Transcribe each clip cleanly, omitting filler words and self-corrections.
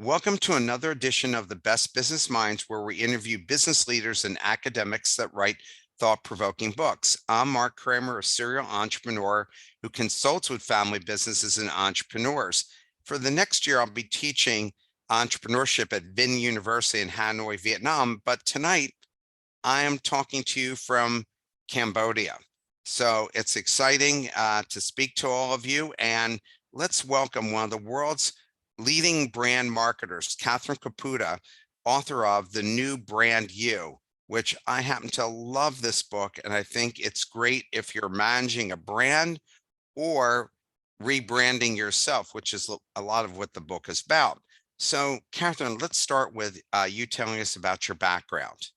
Welcome to another edition of the Best Business Minds, where we interview business leaders and academics that write thought-provoking books. I'm Marc Kramer, a serial entrepreneur who consults with family businesses and entrepreneurs. For the next year, I'll be teaching entrepreneurship at Vinh University in Hanoi, Vietnam. But tonight, I am talking to you from Cambodia. So it's exciting to speak to all of you. And let's welcome one of the world's leading brand marketers, Catherine Kaputa, author of The New Brand You, which I happen to love this book. And I think it's great if you're managing a brand or rebranding yourself, which is a lot of what the book is about. So, Catherine, let's start with you telling us about your background.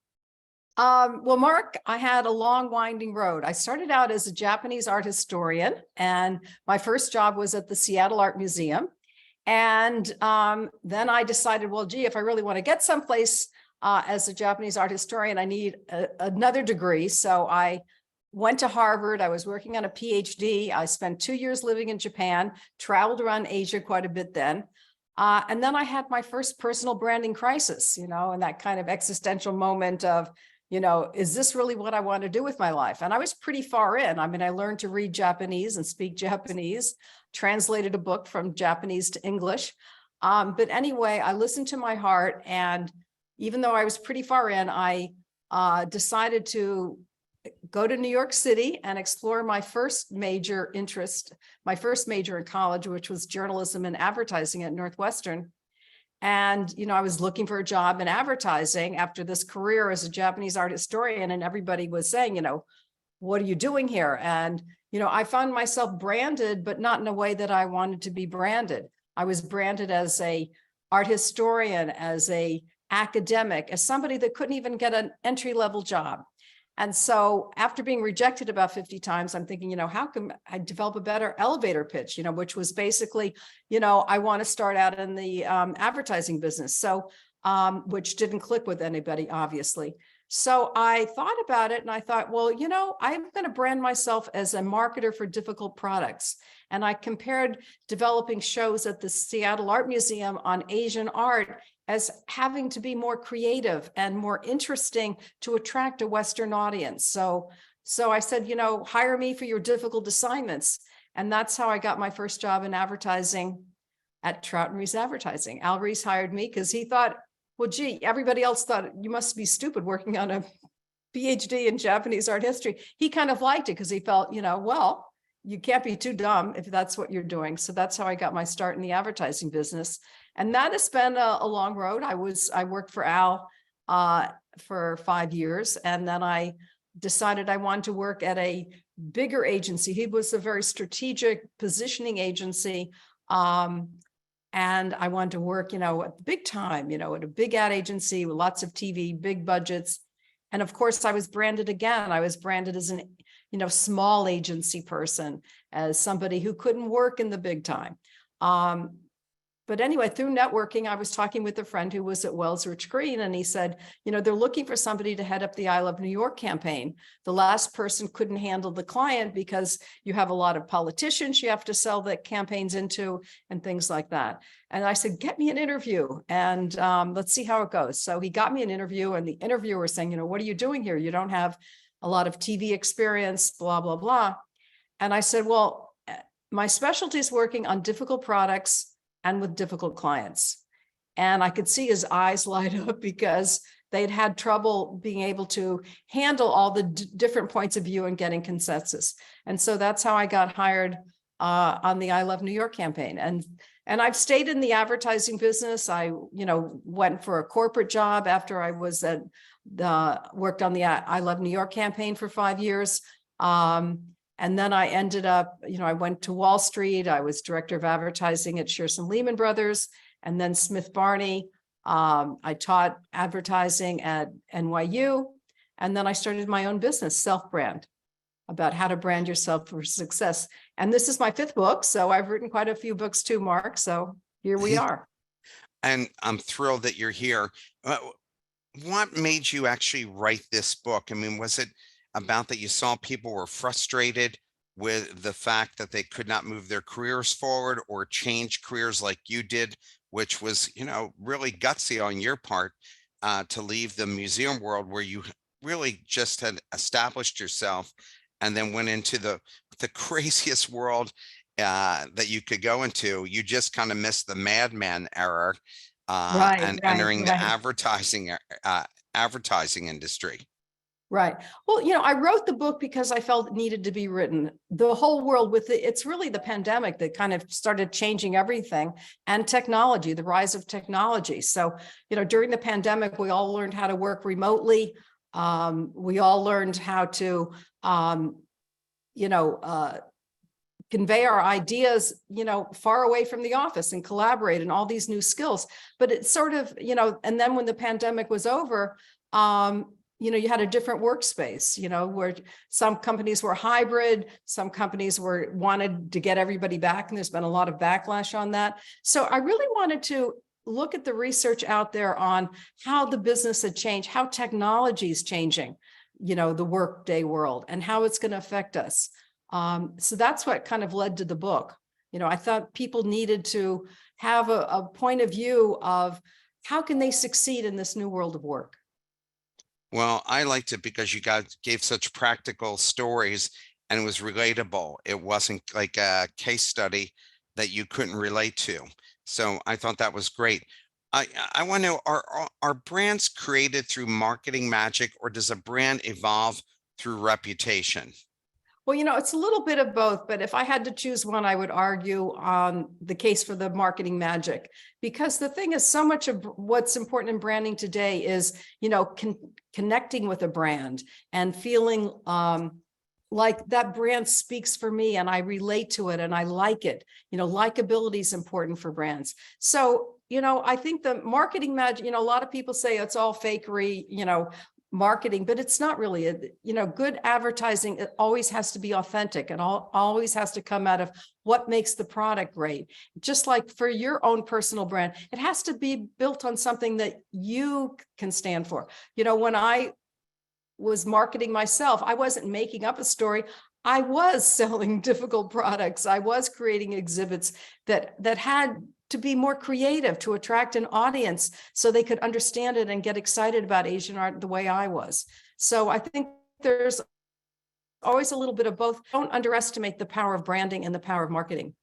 Well, Mark, I had a long winding road. I started out as a Japanese art historian, and my first job was at the Seattle Art Museum. And then I decided, well, gee, if I really want to get someplace as a Japanese art historian, I need another degree. So I went to Harvard. I was working on a PhD. I spent 2 years living in Japan, traveled around Asia quite a bit then. And then I had my first personal branding crisis, and that kind of existential moment of, is this really what I want to do with my life? And I was pretty far in. I mean, I learned to read Japanese and speak Japanese, translated a book from Japanese to English. But anyway, I listened to my heart. And even though I was pretty far in, I decided to go to New York City and explore my first major interest, my first major in college, which was journalism and advertising at Northwestern. And, I was looking for a job in advertising after this career as a Japanese art historian, and everybody was saying, what are you doing here? And, I found myself branded, but not in a way that I wanted to be branded. I was branded as a art historian, as a academic, as somebody that couldn't even get an entry-level job. And so after being rejected about 50 times, I'm thinking, how can I develop a better elevator pitch, which was basically, I want to start out in the advertising business. So, which didn't click with anybody, obviously. So I thought about it and I thought, well, I'm going to brand myself as a marketer for difficult products. And I compared developing shows at the Seattle Art Museum on Asian art as having to be more creative and more interesting to attract a Western audience. So I said, hire me for your difficult assignments. And that's how I got my first job in advertising at Trout & Rees Advertising. Al Rees hired me because he thought, well, gee, everybody else thought you must be stupid working on a PhD in Japanese art history. He kind of liked it because he felt, well, you can't be too dumb if that's what you're doing. So that's how I got my start in the advertising business. And that has been a long road. I worked for Al for 5 years. And then I decided I wanted to work at a bigger agency. He was a very strategic positioning agency. And I wanted to work, at big time, at a big ad agency with lots of TV, big budgets. And of course, I was branded again. I was branded as an, small agency person, as somebody who couldn't work in the big time. But anyway, through networking, I was talking with a friend who was at Wells Rich Green, and he said, they're looking for somebody to head up the I Love New York campaign. The last person couldn't handle the client because you have a lot of politicians you have to sell the campaigns into and things like that. And I said, get me an interview and let's see how it goes. So he got me an interview, and the interviewer was saying, what are you doing here? You don't have a lot of TV experience, blah, blah, blah. And I said, well, my specialty is working on difficult products and with difficult clients. And I could see his eyes light up because they'd had trouble being able to handle all the different points of view and getting consensus. And so that's how I got hired on the I Love New York campaign. And I've stayed in the advertising business. I, went for a corporate job after I was worked on the I Love New York campaign for 5 years. And then I ended up, I went to Wall Street. I was director of advertising at Shearson Lehman Brothers and then Smith Barney. I taught advertising at NYU. And then I started my own business, Self-Brand, about how to brand yourself for success. And this is my 5th book. So I've written quite a few books too, Mark. So here we are. And I'm thrilled that you're here. What made you actually write this book? I mean, was it about that you saw people were frustrated with the fact that they could not move their careers forward or change careers like you did which was, really gutsy on your part, to leave the museum world where you really just had established yourself and then went into the craziest world that you could go into. You just kind of missed the madman era, Right, and right, entering the right. advertising industry. Right. Well, I wrote the book because I felt it needed to be written. The whole world it's really the pandemic that kind of started changing everything, and technology, the rise of technology. So, during the pandemic, we all learned how to work remotely. We all learned how to, you know, uh, convey our ideas, far away from the office and collaborate and all these new skills. But it's sort of, and then when the pandemic was over, you had a different workspace, where some companies were hybrid, some companies wanted to get everybody back, and there's been a lot of backlash on that. So I really wanted to look at the research out there on how the business had changed, how technology is changing, the workday world, and how it's going to affect us. So that's what kind of led to the book. I thought people needed to have a point of view of how can they succeed in this new world of work. Well, I liked it because you guys gave such practical stories and it was relatable. It wasn't like a case study that you couldn't relate to. So I thought that was great. I want to know, are brands created through marketing magic, or does a brand evolve through reputation? Well, it's a little bit of both, but if I had to choose one, I would argue on the case for the marketing magic, because the thing is, so much of what's important in branding today is, connecting with a brand and feeling like that brand speaks for me and I relate to it and I like it. Likability is important for brands. So, I think the marketing magic, a lot of people say it's all fakery, marketing, but it's not really. Good advertising, it always has to be authentic and always has to come out of what makes the product great. Just like for your own personal brand, it has to be built on something that you can stand for. When I was marketing myself, I wasn't making up a story. I was selling difficult products. I was creating exhibits that had to be more creative to attract an audience so they could understand it and get excited about Asian art the way I was. So I think there's always a little bit of both. Don't underestimate the power of branding and the power of marketing.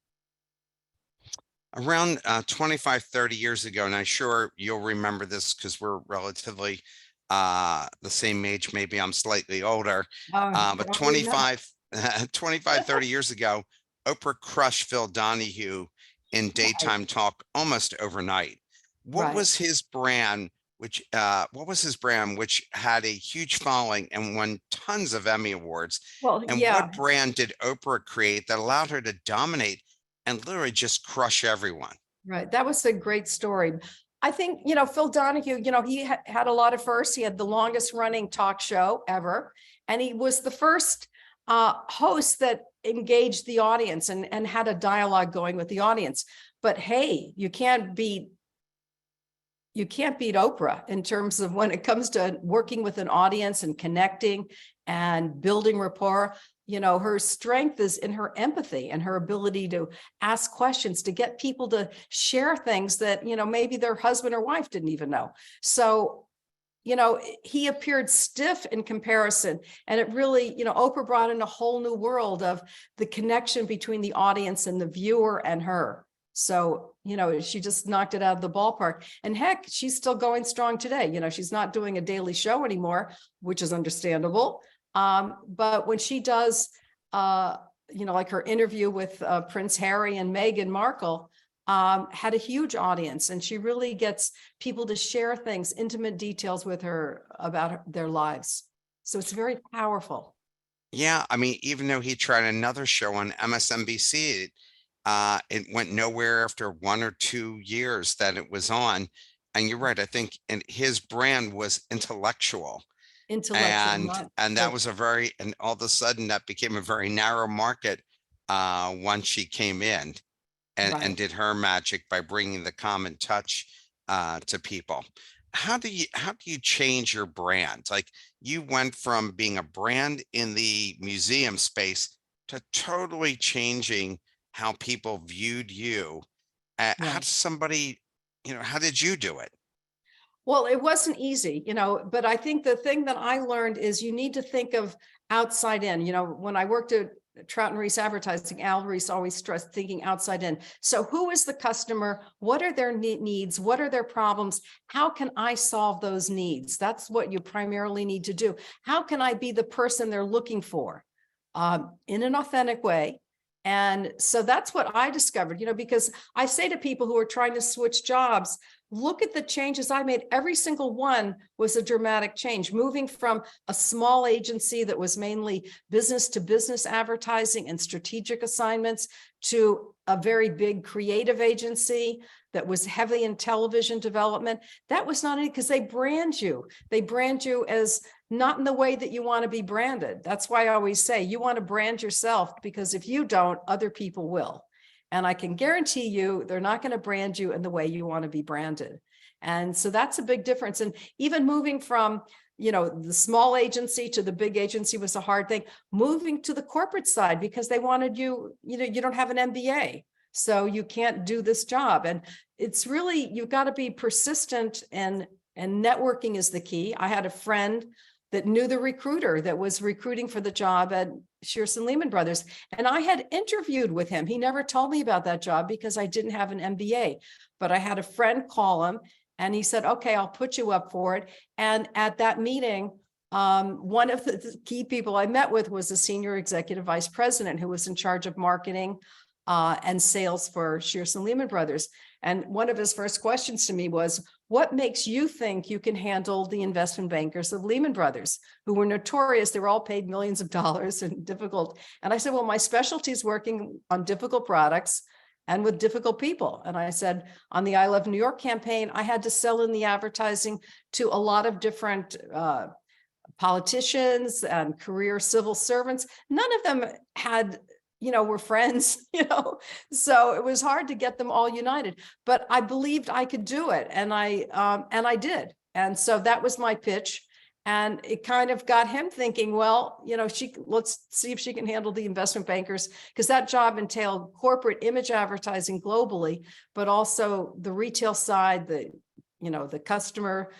Around 25, 30 years ago, and I'm sure you'll remember this because we're relatively the same age, maybe I'm slightly older, but Probably not. 25, 30 years ago, Oprah crushed Phil Donahue in Right, daytime talk almost overnight. right. What was his brand, which had a huge following and won tons of Emmy Awards? Well, And yeah, what brand did Oprah create that allowed her to dominate and literally just crush everyone? right. That was a great story. I think, Phil Donahue, he had a lot of firsts. He had the longest running talk show ever. And he was the first host that engaged the audience and had a dialogue going with the audience. But hey, you can't beat Oprah in terms of when it comes to working with an audience and connecting and building rapport. Her strength is in her empathy and her ability to ask questions, to get people to share things that, maybe their husband or wife didn't even know. So, he appeared stiff in comparison. And it really, Oprah brought in a whole new world of the connection between the audience and the viewer and her. So, she just knocked it out of the ballpark. And heck, she's still going strong today. She's not doing a daily show anymore, which is understandable. But when she does, like her interview with Prince Harry and Meghan Markle, had a huge audience, and she really gets people to share things, intimate details with her about their lives. So it's very powerful. Yeah, I mean, even though he tried another show on MSNBC, it went nowhere after 1 or 2 years that it was on. And you're right, I think, and his brand was intellectual. Intellectual, And not that was and all of a sudden that became a very narrow market once she came in and right. did her magic by bringing the common touch to people. How do you change your brand? Like, you went from being a brand in the museum space to totally changing how people viewed you. How Right. does somebody how did you do it? Well, it wasn't easy, but I think the thing that I learned is you need to think of outside in. When I worked at Trout and Reese Advertising, Al Reese always stressed thinking outside in. So who is the customer? What are their needs? What are their problems? How can I solve those needs? That's what you primarily need to do. How can I be the person they're looking for in an authentic way? And so that's what I discovered, because I say to people who are trying to switch jobs, look at the changes I made. Every single one was a dramatic change, moving from a small agency that was mainly business to business advertising and strategic assignments to a very big creative agency that was heavy in television development. That was not any, because they brand you. They brand you as not in the way that you want to be branded. That's why I always say you want to brand yourself, because if you don't, other people will. And I can guarantee you, they're not going to brand you in the way you want to be branded. And so that's a big difference. And even moving from, the small agency to the big agency was a hard thing. Moving to the corporate side, because they wanted you, you don't have an MBA, so you can't do this job. And it's really, you've got to be persistent, and networking is the key. I had a friend that knew the recruiter that was recruiting for the job at Shearson Lehman Brothers. And I had interviewed with him. He never told me about that job because I didn't have an MBA, but I had a friend call him and he said, okay, I'll put you up for it. And at that meeting, one of the key people I met with was a senior executive vice president who was in charge of marketing and sales for Shearson Lehman Brothers. And one of his first questions to me was, what makes you think you can handle the investment bankers of Lehman Brothers, who were notorious? They were all paid millions of dollars and difficult. And I said, well, my specialty is working on difficult products and with difficult people. And I said, on the I Love New York campaign, I had to sell in the advertising to a lot of different politicians and career civil servants. None of them had, were friends, so it was hard to get them all united, but I believed I could do it. And I did. And so that was my pitch. And it kind of got him thinking, well, let's see if she can handle the investment bankers, because that job entailed corporate image advertising globally, but also the retail side, the customer,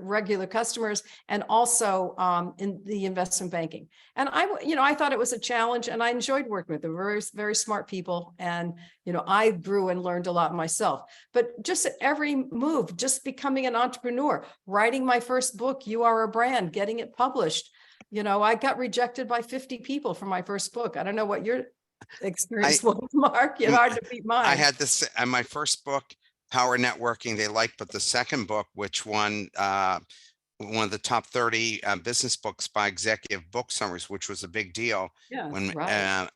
regular customers, and also in the investment banking. And I thought it was a challenge, and I enjoyed working with them. Very, very smart people. And, I grew and learned a lot myself, but just at every move, just becoming an entrepreneur, writing my first book, You Are a Brand, getting it published. I got rejected by 50 people for my first book. I don't know what your experience was, Mark. It's hard to beat mine. I had this, and my first book, Power Networking, they liked, but the second book, which won one of the top 30 business books by Executive Book Summaries, which was a big deal. Yeah, When right.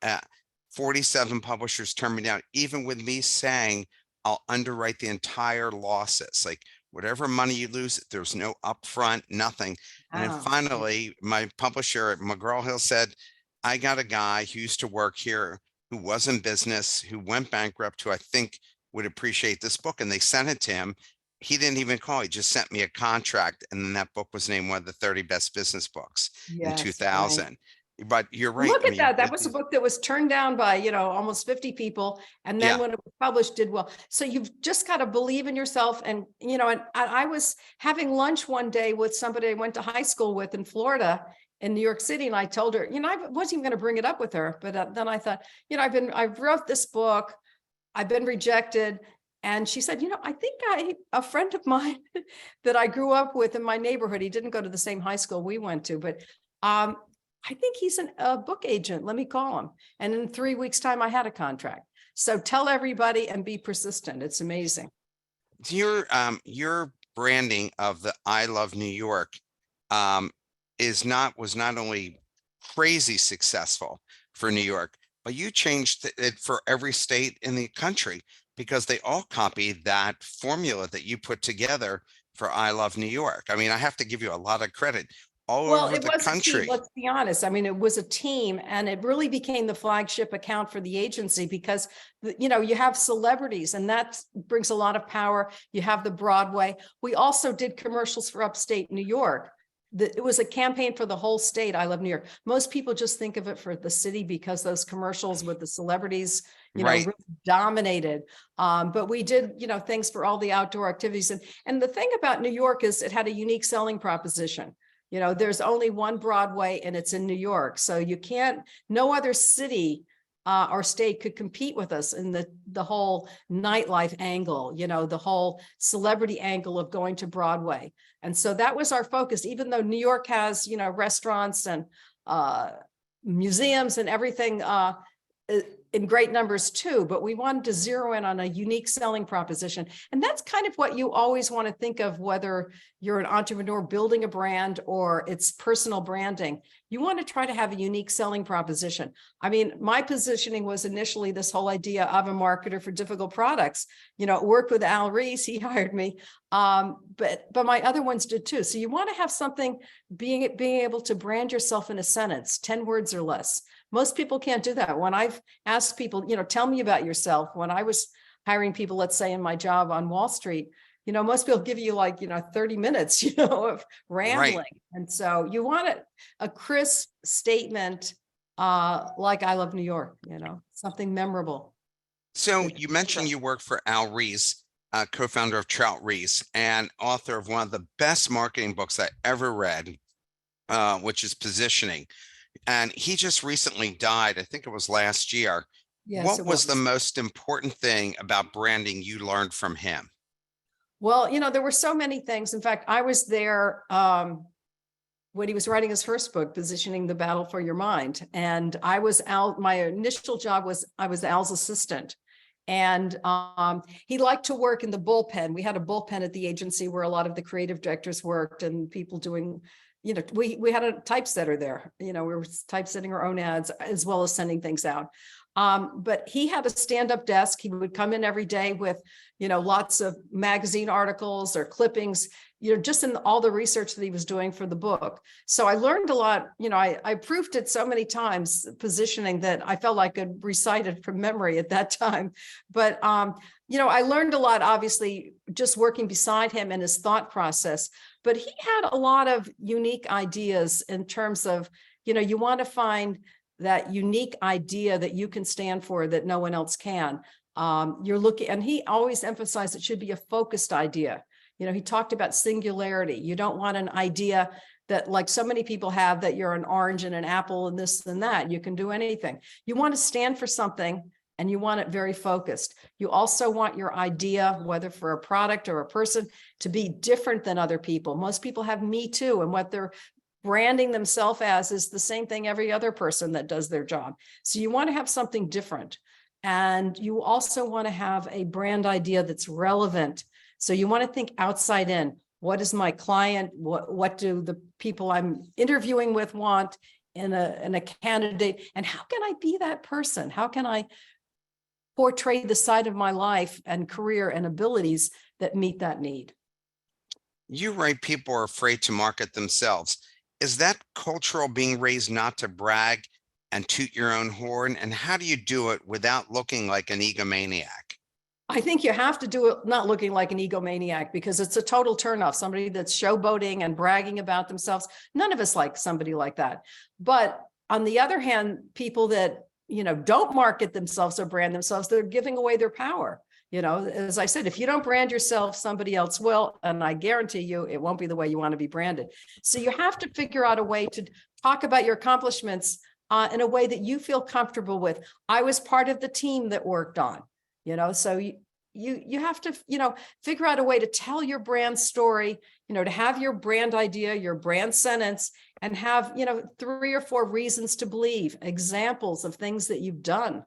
47 publishers turned me down, even with me saying I'll underwrite the entire losses, like whatever money you lose, there's no upfront, nothing. And then Wow. finally, my publisher at McGraw-Hill said, I got a guy who used to work here, who was in business, who went bankrupt, who I think would appreciate this book. And they sent it to him. He didn't even call. He just sent me a contract. And then that book was named one of the 30 best business books in Yes, right. 2000. But you're right. Look I at mean, that. That was a book that was turned down by, almost 50 people. And then yeah, when it was published, did well. So you've just got to believe in yourself. And, and I was having lunch one day with somebody I went to high school with in Florida, in New York City. And I told her, I wasn't even going to bring it up with her. But then I thought, I wrote this book. I've been rejected. And she said, I think a friend of mine that I grew up with in my neighborhood, he didn't go to the same high school we went to, but I think he's a book agent. Let me call him. And in 3 weeks' time, I had a contract. So tell everybody and be persistent. It's amazing. your branding of the I Love New York was not only crazy successful for New York, but you changed it for every state in the country, because they all copied that formula that you put together for I Love New York. I mean, I have to give you a lot of credit all Well, over it the was a team, country. let's be honest. I mean, it was a team, and it really became the flagship account for the agency because, you have celebrities, and that brings a lot of power. You have the Broadway. We also did commercials for upstate New York it was a campaign for the whole state. I love New York. Most people just think of it for the city because those commercials with the celebrities, Right. really dominated. But we did, things for all the outdoor activities. And the thing about New York is it had a unique selling proposition. There's only one Broadway and it's in New York. So no other city or state could compete with us in the whole nightlife angle, the whole celebrity angle of going to Broadway. And so that was our focus, even though New York has, restaurants and museums and everything in great numbers too, but we wanted to zero in on a unique selling proposition. And that's kind of what you always want to think of, whether you're an entrepreneur building a brand or it's personal branding. You want to try to have a unique selling proposition. I mean, my positioning was initially this whole idea of a marketer for difficult products. It worked with Al Reese, he hired me, but my other ones did too. So you want to have something, being able to brand yourself in a sentence, 10 words or less. Most people can't do that. When I've asked people, tell me about yourself, when I was hiring people, let's say in my job on Wall Street, most people give you 30 minutes, of rambling. Right. And so you want a crisp statement, like I love New York, something memorable. So you mentioned you work for Al Reese, co-founder of Trout Reese and author of one of the best marketing books I ever read, which is Positioning. And he just recently died. I think it was last year. Yes, What was the most important thing about branding you learned from him? Well, there were so many things. In fact, I was there when he was writing his first book, Positioning: The Battle for Your Mind. And my initial job was, I was Al's assistant. And he liked to work in the bullpen. We had a bullpen at the agency where a lot of the creative directors worked and people doing, we had a typesetter there, we were typesetting our own ads as well as sending things out. But he had a stand-up desk. He would come in every day with, lots of magazine articles or clippings, just in all the research that he was doing for the book. So I learned a lot. I proofed it so many times, positioning, that I felt like I could recite it from memory at that time. But, I learned a lot, obviously, just working beside him and his thought process. But he had a lot of unique ideas in terms of, you want to find that unique idea that you can stand for that no one else can. And he always emphasized it should be a focused idea. He talked about singularity. You don't want an idea that, like so many people have, that you're an orange and an apple and this and that. You can do anything. You want to stand for something and you want it very focused. You also want your idea, whether for a product or a person, to be different than other people. Most people have me too, and what they're branding themselves as is the same thing every other person that does their job. So you want to have something different. And you also want to have a brand idea that's relevant. So you want to think outside in. What is my client? What do the people I'm interviewing with want in a candidate? And how can I be that person? How can I portray the side of my life and career and abilities that meet that need? You write people are afraid to market themselves. Is that cultural, being raised not to brag and toot your own horn? And how do you do it without looking like an egomaniac? I think you have to do it not looking like an egomaniac, because it's a total turnoff. Somebody that's showboating and bragging about themselves. None of us like somebody like that. But on the other hand, people that, don't market themselves or brand themselves, they're giving away their power. As I said, if you don't brand yourself, somebody else will. And I guarantee you, it won't be the way you want to be branded. So you have to figure out a way to talk about your accomplishments in a way that you feel comfortable with. I was part of the team that worked on, so you have to, figure out a way to tell your brand story, to have your brand idea, your brand sentence, and have, 3 or 4 reasons to believe, examples of things that you've done.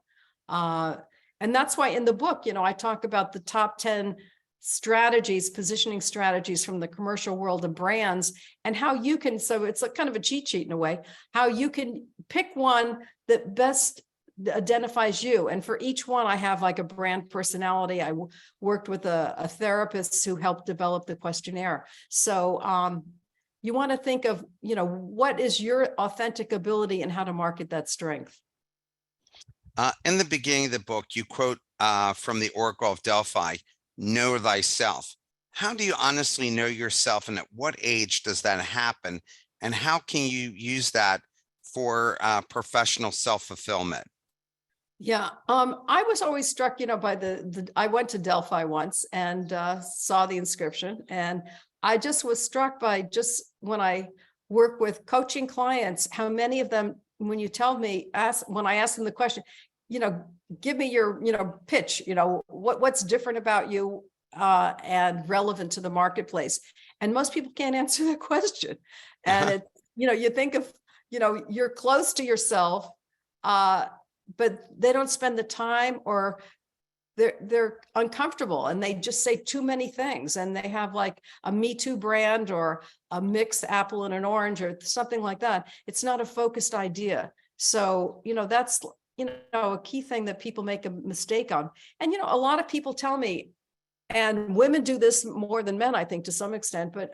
And that's why in the book, I talk about the top 10 strategies, positioning strategies from the commercial world of brands, and how you can, so it's a kind of a cheat sheet in a way, how you can pick one that best identifies you. And for each one, I have like a brand personality. I worked with a therapist who helped develop the questionnaire. So you want to think of, what is your authentic ability and how to market that strength. In the beginning of the book, you quote from the Oracle of Delphi, "Know thyself." How do you honestly know yourself, and at what age does that happen? And how can you use that for professional self-fulfillment? Yeah, I was always struck, by I went to Delphi once and saw the inscription, and I just was struck by just when I work with coaching clients, how many of them, when you tell me, when I ask them the question, you know, give me your, pitch, what's different about you and relevant to the marketplace. And most people can't answer that question. And it, you think of, you're close to yourself, but they don't spend the time, or they're uncomfortable and they just say too many things, and they have like a Me Too brand or a mixed apple and an orange or something like that. It's not a focused idea. So, that's, a key thing that people make a mistake on. And, a lot of people tell me, and women do this more than men, I think, to some extent, but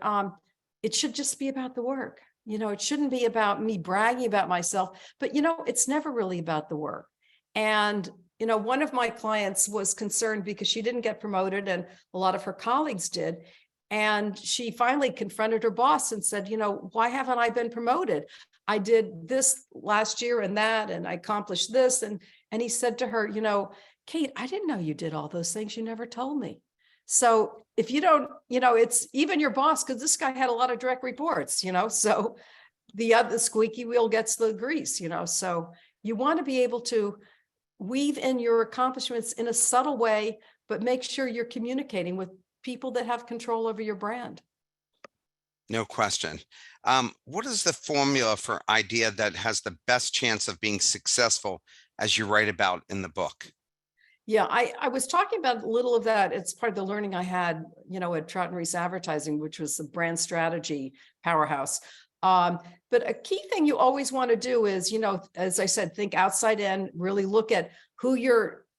it should just be about the work. It shouldn't be about me bragging about myself, but it's never really about the work. And, one of my clients was concerned because she didn't get promoted and a lot of her colleagues did. And she finally confronted her boss and said, why haven't I been promoted? I did this last year and that, and I accomplished this. And he said to her, Kate, I didn't know you did all those things. You never told me. So if you don't, it's even your boss, because this guy had a lot of direct reports, so the squeaky wheel gets the grease, so you want to be able to weave in your accomplishments in a subtle way, but make sure you're communicating with people that have control over your brand. No question. What is the formula for idea that has the best chance of being successful, as you write about in the book? Yeah, I was talking about a little of that. It's part of the learning I had, at Trout and Reese Advertising, which was the brand strategy powerhouse. But a key thing you always want to do is, as I said, think outside in, really look at who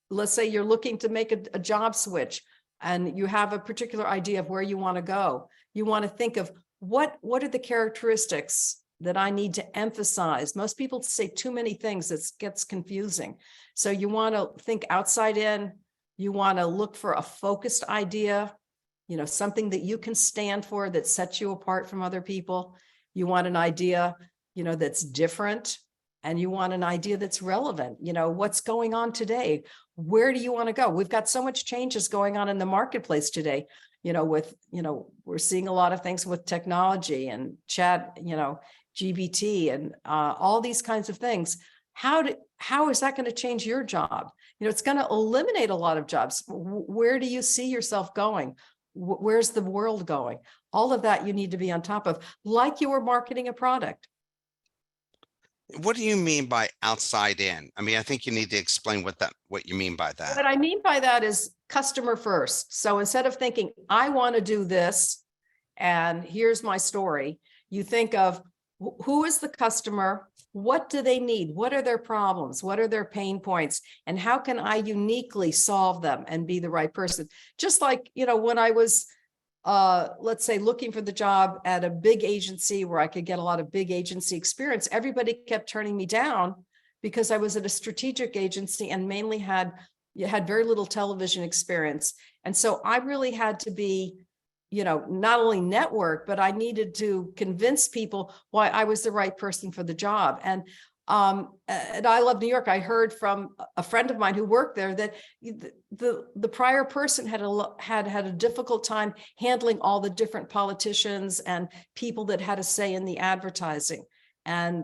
let's say you're looking to make a job switch and you have a particular idea of where you want to go. You want to think of what are the characteristics that I need to emphasize. Most people say too many things, it gets confusing. So you want to think outside in, you want to look for a focused idea, something that you can stand for that sets you apart from other people. You want an idea, that's different, and you want an idea that's relevant. What's going on today? Where do you want to go? We've got so much changes going on in the marketplace today, we're seeing a lot of things with technology and chat, GBT and all these kinds of things. How is that going to change your job? It's going to eliminate a lot of jobs. Where do you see yourself going? Where's the world going? All of that you need to be on top of, like you were marketing a product. What do you mean by outside in? I mean, I think you need to explain what you mean by that. What I mean by that is customer first. So instead of thinking, I want to do this, and here's my story, you think of who is the customer? What do they need? What are their problems? What are their pain points? And how can I uniquely solve them and be the right person? Just like, when I was, let's say, looking for the job at a big agency where I could get a lot of big agency experience, everybody kept turning me down because I was at a strategic agency and mainly had very little television experience. And so I really had to be, not only network, but I needed to convince people why I was the right person for the job. And at I Love New York, I heard from a friend of mine who worked there that the prior person had a difficult time handling all the different politicians and people that had a say in the advertising. And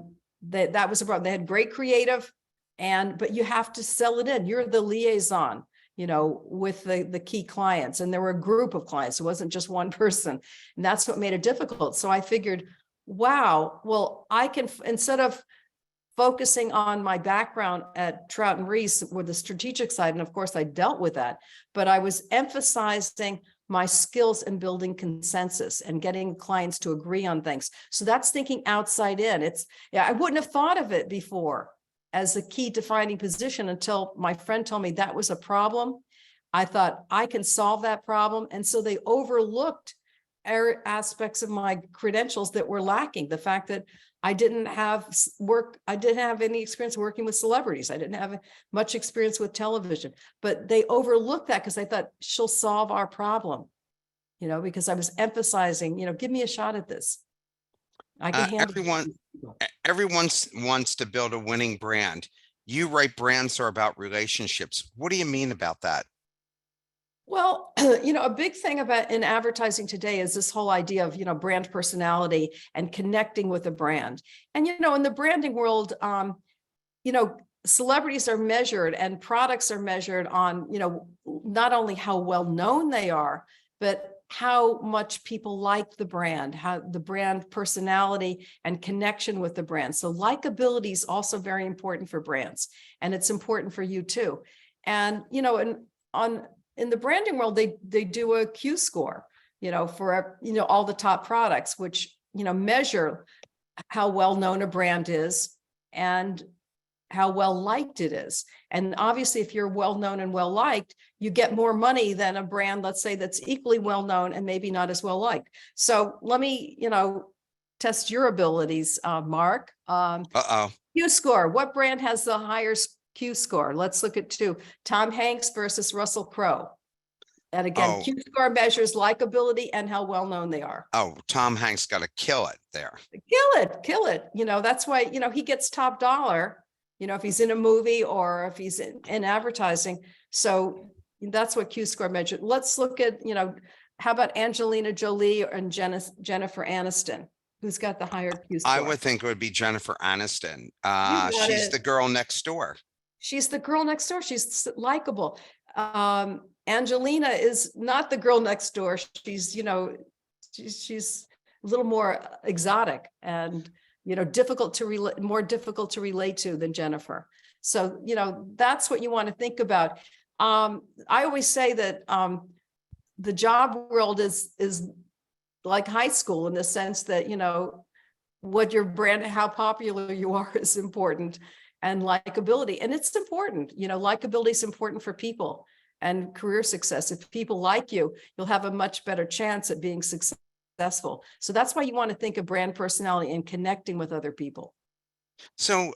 that was a problem. They had great creative, but you have to sell it in. You're the liaison, with the key clients. And there were a group of clients. It wasn't just one person. And that's what made it difficult. So I figured, wow, well, I can, instead of focusing on my background at Trout and Reese with the strategic side, and of course I dealt with that, but I was emphasizing my skills in building consensus and getting clients to agree on things. So that's thinking outside in. I wouldn't have thought of it before as a key defining position until my friend told me that was a problem. I thought I can solve that problem. And so they overlooked aspects of my credentials that were lacking. The fact that I didn't have any experience working with celebrities. I didn't have much experience with television, but they overlooked that because I thought she'll solve our problem, because I was emphasizing, give me a shot at this. I can handle Everyone, wants to build a winning brand. You write brands are about relationships. What do you mean about that? Well, a big thing about in advertising today is this whole idea of, brand personality and connecting with a brand. And, in the branding world, celebrities are measured and products are measured on, not only how well known they are, but how much people like the brand, how the brand personality and connection with the brand. So likability is also very important for brands, and it's important for you too. And, in the branding world, they do a Q score, for, all the top products, which, measure how well known a brand is and how well liked it is. And obviously, if you're well known and well liked, you get more money than a brand, let's say, that's equally well known and maybe not as well liked. So let me, test your abilities, Mark. Uh-oh. Q score. What brand has the higher Q score? Let's look at two. Tom Hanks versus Russell Crowe. And again, Oh, Q score measures likability and how well known they are. oh, Tom Hanks got to kill it there. Kill it. That's why, he gets top dollar, if he's in a movie or if he's in advertising. So that's what Q score measured. Let's look at, how about Angelina Jolie and Jennifer Aniston? Who's got the higher Q score? I would think it would be Jennifer Aniston. got She's it. the girl next door. She's the girl next door. She's likable. Angelina is not the girl next door. She's, she's a little more exotic and, more difficult to relate to than Jennifer. So, that's what you want to think about. I always say that the job world is like high school in the sense that, what your brand, how popular you are is important, and likability. And it's important, likability is important for people and career success. If people like you, you'll have a much better chance at being successful. So that's why you want to think of brand personality and connecting with other people. So,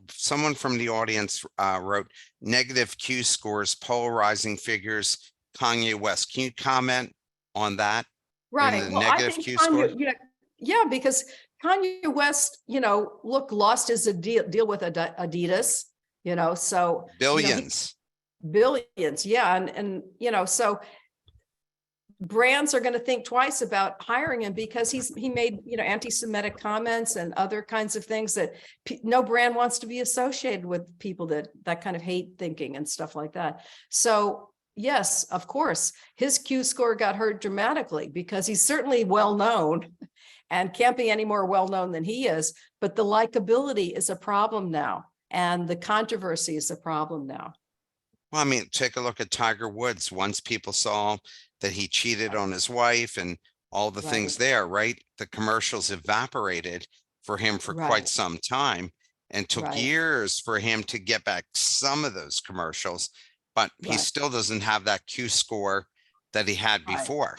someone from the audience wrote negative Q scores, polarizing figures, Kanye West. Can you comment on that? Right. The Well, I negative think Q score? yeah, because Kanye West, lost his deal with Adidas, so Billions. billions, yeah, and so brands are going to think twice about hiring him because he made anti-Semitic comments and other kinds of things that no brand wants to be associated with people that kind of hate thinking and stuff like that. So yes, of course, his Q score got hurt dramatically because he's certainly well known and can't be any more well known than he is. But the likability is a problem now, and the controversy is a problem now. Well, I mean, take a look at Tiger Woods. Once people saw that he cheated on his wife and all the things there, right? The commercials evaporated for him for quite some time, and took years for him to get back some of those commercials, but he still doesn't have that Q score that he had before.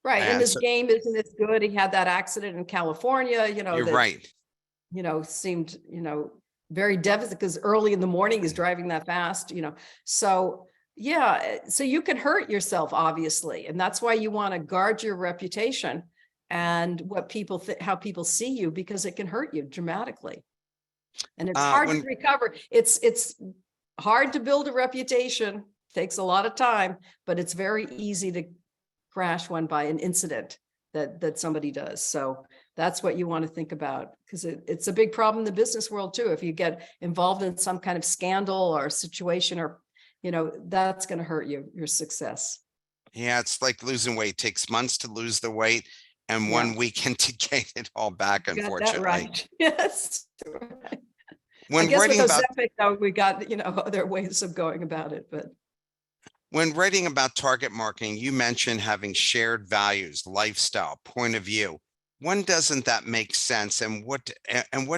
Right. And his game isn't as good. He had that accident in California, You're right. Seemed, very devastating because early in the morning he's driving that fast, So yeah, so you can hurt yourself, obviously. And that's why you want to guard your reputation and what people how people see you, because it can hurt you dramatically. And it's hard to recover. It's hard to build a reputation, takes a lot of time, but it's very easy to crash one by an incident that somebody does. So that's what you want to think about, because it's a big problem in the business world too. If you get involved in some kind of scandal or situation, or that's going to hurt your success. Yeah, it's like losing weight. It takes months to lose the weight and 1 weekend to gain it all back, unfortunately. Right. Yes. Right. When I guess writing with about Ozempic, though, we got other ways of going about it, but when writing about target marketing, you mentioned having shared values, lifestyle, point of view. When doesn't that make sense, and what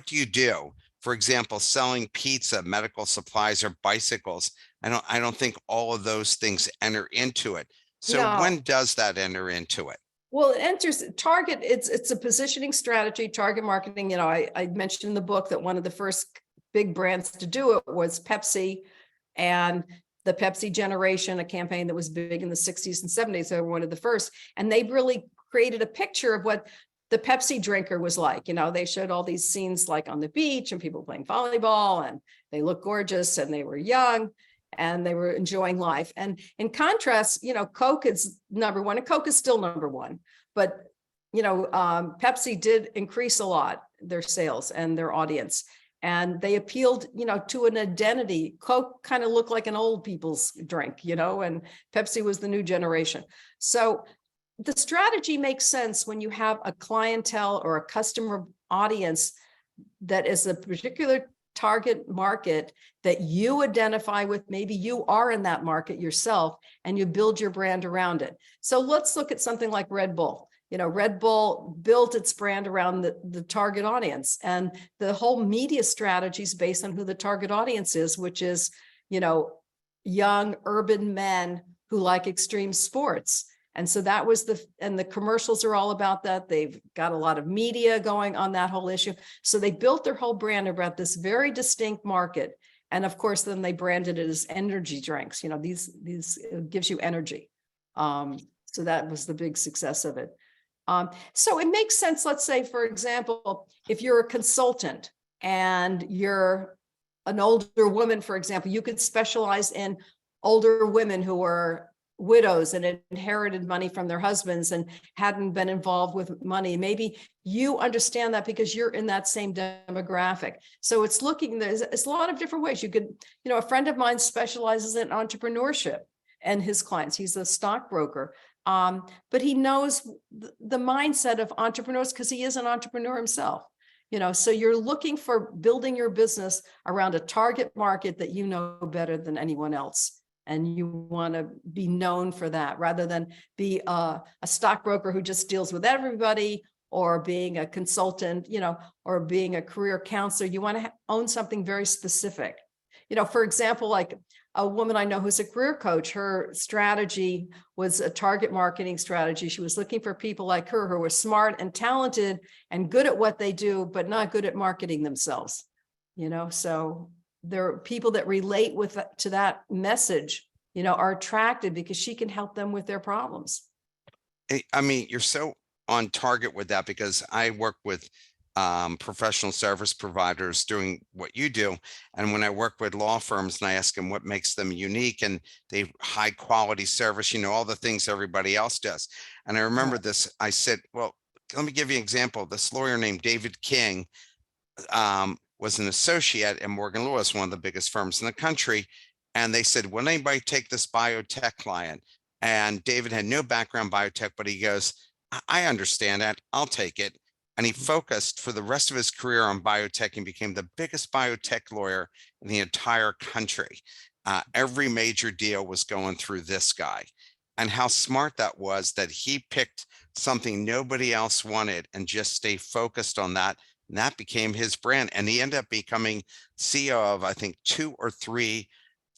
do you do? For example, selling pizza, medical supplies, or bicycles. I don't think all of those things enter into it. So when does that enter into it? Well, it enters target. It's a positioning strategy, target marketing. I mentioned in the book that one of the first big brands to do it was Pepsi, and the Pepsi generation, a campaign that was big in the 60s and 70s. They were one of the first, and they really created a picture of what the Pepsi drinker was like. They showed all these scenes like on the beach and people playing volleyball, and they looked gorgeous and they were young and they were enjoying life. And in contrast, Coke is number one, and Coke is still number one. But, Pepsi did increase a lot their sales and their audience. And they appealed, to an identity. Coke kind of looked like an old people's drink, and Pepsi was the new generation. So the strategy makes sense when you have a clientele or a customer audience that is a particular target market that you identify with. Maybe you are in that market yourself and you build your brand around it. So let's look at something like Red Bull. Red Bull built its brand around the target audience, and the whole media strategy is based on who the target audience is, which is, young urban men who like extreme sports. And so that was and the commercials are all about that. They've got a lot of media going on that whole issue. So they built their whole brand about this very distinct market. And of course, then they branded it as energy drinks. These it gives you energy. So that was the big success of it. So it makes sense. Let's say, for example, if you're a consultant and you're an older woman, for example, you could specialize in older women who were widows and inherited money from their husbands and hadn't been involved with money. Maybe you understand that because you're in that same demographic. So it's a lot of different ways. You could, a friend of mine specializes in entrepreneurship and his clients. He's a stockbroker. But he knows the mindset of entrepreneurs because he is an entrepreneur himself. So you're looking for building your business around a target market that you know better than anyone else. And you want to be known for that rather than be a stockbroker who just deals with everybody, or being a consultant, or being a career counselor. You want to own something very specific. For example, like a woman I know who's a career coach, her strategy was a target marketing strategy. She was looking for people like her who were smart and talented and good at what they do, but not good at marketing themselves. So there are people that relate to that message, are attracted because she can help them with their problems. I mean, you're so on target with that, because I work with professional service providers doing what you do. And when I work with law firms and I ask them what makes them unique, and they high quality service, all the things everybody else does. And I remember this, I said, well, let me give you an example. This lawyer named David King was an associate at Morgan Lewis, one of the biggest firms in the country. And they said, will anybody take this biotech client? And David had no background biotech, but he goes, I understand that, I'll take it. And he focused for the rest of his career on biotech and became the biggest biotech lawyer in the entire country. Every major deal was going through this guy. And how smart that was, that he picked something nobody else wanted and just stay focused on that. And that became his brand. And he ended up becoming CEO of, I think, 2 or 3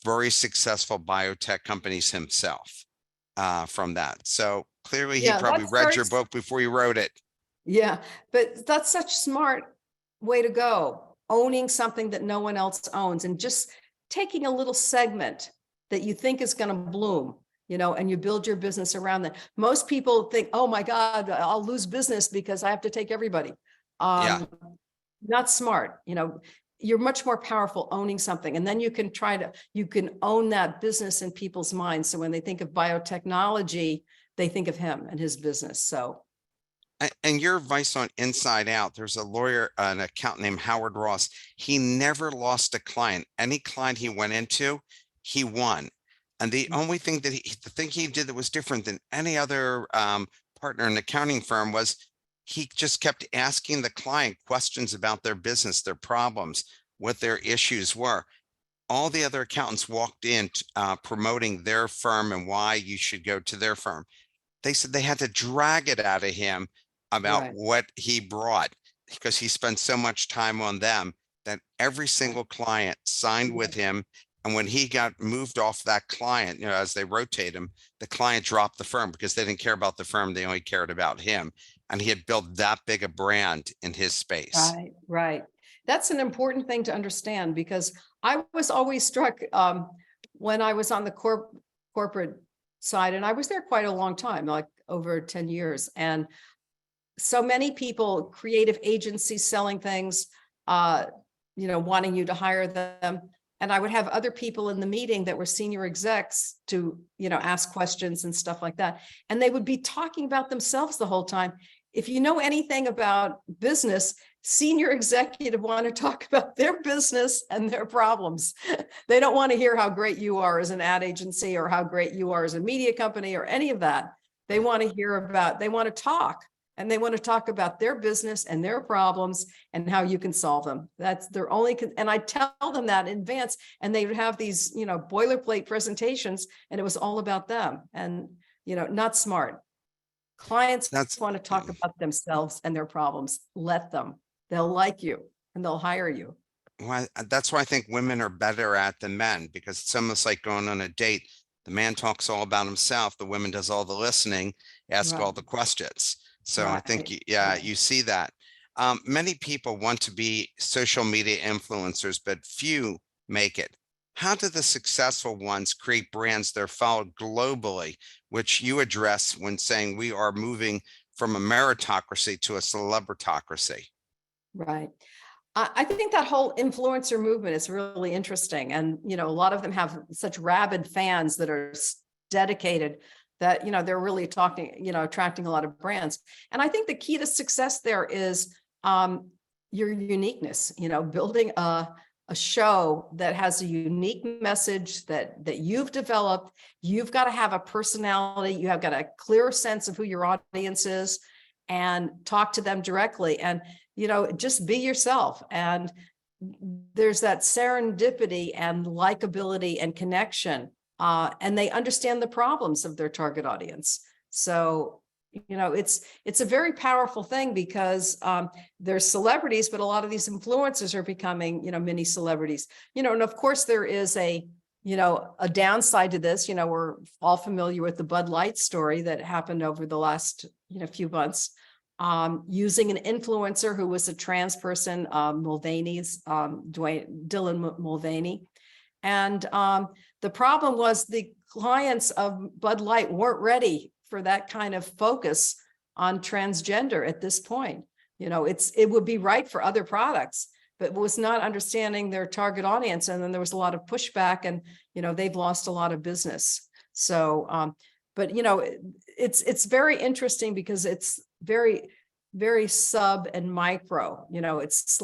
very successful biotech companies himself from that. So clearly he probably read your book before you wrote it. Yeah, but that's such a smart way to go, owning something that no one else owns and just taking a little segment that you think is going to bloom, and you build your business around that. Most people think, oh my God, I'll lose business because I have to take everybody. Not smart. You're much more powerful owning something. And then you can own that business in people's minds. So when they think of biotechnology, they think of him and his business. So. And your advice on Inside Out, there's a lawyer, an accountant named Howard Ross. He never lost a client. Any client he went into, he won. And the only thing the thing he did that was different than any other partner in an accounting firm was he just kept asking the client questions about their business, their problems, what their issues were. All the other accountants walked in promoting their firm and why you should go to their firm. They said they had to drag it out of him about what he brought, because he spent so much time on them that every single client signed with him. And when he got moved off that client, as they rotate him, the client dropped the firm because they didn't care about the firm. They only cared about him. And he had built that big a brand in his space. Right. That's an important thing to understand, because I was always struck when I was on the corporate side, and I was there quite a long time, like over 10 years. And so many people, creative agencies selling things, wanting you to hire them. And I would have other people in the meeting that were senior execs to, ask questions and stuff like that. And they would be talking about themselves the whole time. If you know anything about business, senior executive want to talk about their business and their problems. They don't want to hear how great you are as an ad agency or how great you are as a media company or any of that. They want to talk. And they want to talk about their business and their problems and how you can solve them. That's their only, and I tell them that in advance, and they would have these, boilerplate presentations, and it was all about them and, not smart. Clients That's want to talk about themselves and their problems. Let them. They'll like you and they'll hire you. why that's why I think women are better at than men, because it's almost like going on a date. The man talks all about himself, the woman does all the listening, ask all the questions. So I think, Right. yeah, you see that. Many people want to be social media influencers, but few make it. How do the successful ones create brands that are followed globally, which you address when saying we are moving from a meritocracy to a celebritocracy? Right. I think that whole influencer movement is really interesting. And, a lot of them have such rabid fans that are dedicated that, they're really attracting a lot of brands. And I think the key to success there is your uniqueness, building a show that has a unique message that you've developed. You've got to have a personality. You have got a clear sense of who your audience is and talk to them directly. And just be yourself. And there's that serendipity and likability and connection. And they understand the problems of their target audience. So, it's a very powerful thing because there's celebrities, but a lot of these influencers are becoming, mini celebrities, and of course there is a downside to this. We're all familiar with the Bud Light story that happened over the last, few months. Using an influencer who was a trans person, Mulvaney's, Dylan Mulvaney. And the problem was the clients of Bud Light weren't ready for that kind of focus on transgender at this point. It would be right for other products, but was not understanding their target audience. And then there was a lot of pushback and, they've lost a lot of business. So, but, it's very interesting because it's very, very sub and micro, it's